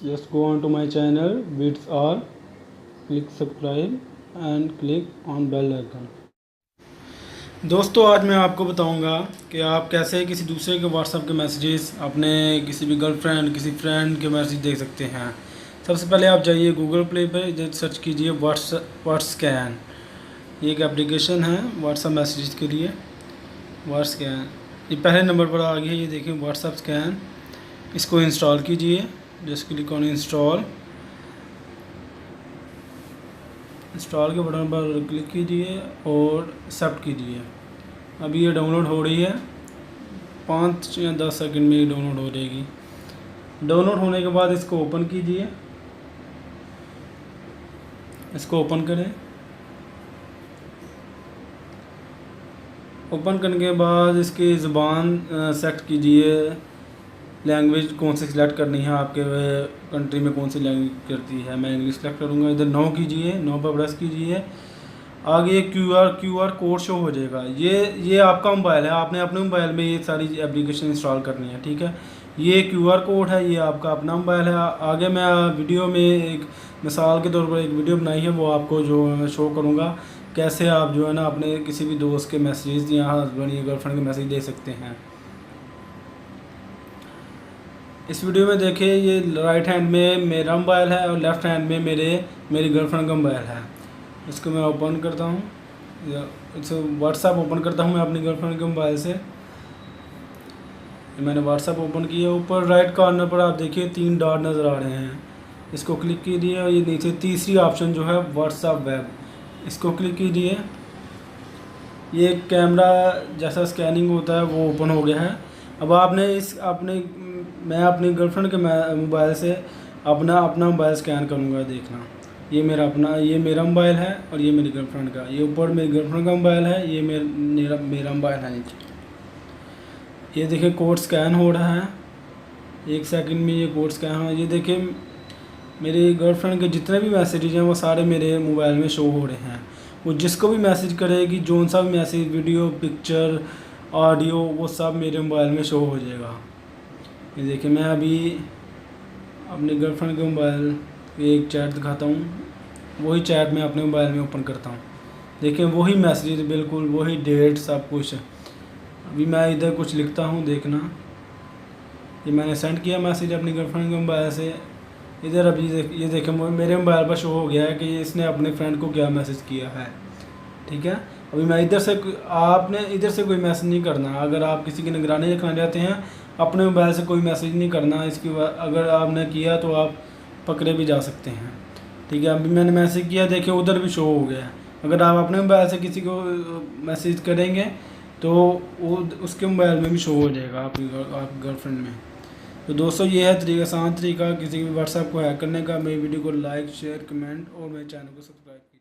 just go on to my channel Bits R, click subscribe and click on bell icon। दोस्तों आज मैं आपको बताऊंगा कि आप कैसे किसी दूसरे के व्हाट्सएप के मैसेजेस अपने किसी भी गर्लफ्रेंड किसी फ्रेंड के मैसेज देख सकते हैं। सबसे पहले आप जाइए गूगल प्ले पर, सर्च कीजिए व्हाट्सस्कैन। ये एक एप्लीकेशन है व्हाट्सएप मैसेजेस के लिए। व्हाट्सस्कैन ये पहले नंबर पर आ गया, ये देखिए व्हाट्सएप स्कैन। इसको इंस्टॉल कीजिए, just click on install. Install के बटन पर क्लिक कीजिए और एक्सेप्ट कीजिए। अभी ये डाउनलोड हो रही है, 5 या 10 सेकंड में ये डाउनलोड हो जाएगी। डाउनलोड होने के बाद इसको ओपन कीजिए, इसको ओपन करें। ओपन करने के बाद इसकी ज़बान सेलेक्ट कीजिए, लैंग्वेज कौन सी सिलेक्ट करनी है, आपके कंट्री में कौन सी लैंग्वेज करती है। मैं इंग्लिश सेलेक्ट करूँगा। इधर नो कीजिए, नो पर प्रेस कीजिए। आगे क्यूआर कोड शो हो जाएगा। ये आपका मोबाइल है, आपने अपने मोबाइल में ये सारी एप्लीकेशन इंस्टॉल करनी है, ठीक है। ये क्यूआर कोड है, ये आपका अपना मोबाइल है। आगे मैं वीडियो में एक मिसाल के तौर पर एक वीडियो बनाई है, वो आपको जो मैं शो करूँगा कैसे आप जो है ना अपने किसी भी दोस्त के मैसेज या हस्बैंड या गर्लफ्रेंड के मैसेज दे सकते हैं। इस वीडियो में देखिए, ये राइट हैंड में मेरा मोबाइल है और लेफ़्ट हैंड में मेरी गर्लफ्रेंड का मोबाइल है। इसको मैं ओपन करता हूँ, इसे व्हाट्सएप ओपन करता हूँ मैं अपनी गर्लफ्रेंड के मोबाइल से। मैंने व्हाट्सएप ओपन किया। ऊपर राइट कॉर्नर पर आप देखिए 3 डॉट नज़र आ रहे हैं, इसको क्लिक कीजिए और ये नीचे तीसरी ऑप्शन जो है व्हाट्सएप वेब, इसको क्लिक कीजिए। ये कैमरा जैसा स्कैनिंग होता है वो ओपन हो गया है। अब आपने मैं अपनी गर्लफ्रेंड के मोबाइल से अपना मोबाइल स्कैन करूँगा। देखना, ये मेरा मोबाइल है और ये मेरी गर्लफ्रेंड का। ये ऊपर मेरी गर्लफ्रेंड का मोबाइल है, ये मेरा मोबाइल है नीचे। ये देखिए कोड स्कैन हो रहा है, 1 सेकंड में ये कोड स्कैन हो रहा है। ये देखिए मेरी गर्लफ्रेंड के जितने भी मैसेजेस हैं वो सारे मेरे मोबाइल में शो हो रहे हैं। वो जिसको भी मैसेज करेगी, जो सा भी मैसेज, वीडियो, पिक्चर, ऑडियो, वो सब मेरे मोबाइल में शो हो जाएगा। ये देखिए मैं अभी अपनी गर्लफ्रेंड के मोबाइल पे एक चैट दिखाता हूँ, वही चैट मैं अपने मोबाइल में ओपन करता हूँ। देखिए वही मैसेज, बिल्कुल वही डेट, सब कुछ। अभी मैं इधर कुछ लिखता हूँ, देखना ये मैंने सेंड किया मैसेज अपनी गर्लफ्रेंड के मोबाइल से। इधर अभी ये देखें मेरे मोबाइल पर शो हो गया है कि इसने अपने फ्रेंड को क्या मैसेज किया है, ठीक है। अभी मैं आपने इधर से कोई मैसेज नहीं करना। अगर आप किसी की निगरानी रखना चाहते हैं, अपने मोबाइल से कोई मैसेज नहीं करना। अगर आपने किया तो आप पकड़े भी जा सकते हैं, ठीक है। अभी मैंने मैसेज किया, देखिए उधर भी शो हो गया है। अगर आप अपने मोबाइल से किसी को मैसेज करेंगे तो वो उसके मोबाइल में भी शो हो जाएगा आपकी गर्लफ्रेंड में। तो दोस्तों ये है आसान तरीका किसी भी व्हाट्सएप को हैक करने का। मेरी वीडियो को लाइक, शेयर, कमेंट और मेरे चैनल को सब्सक्राइब।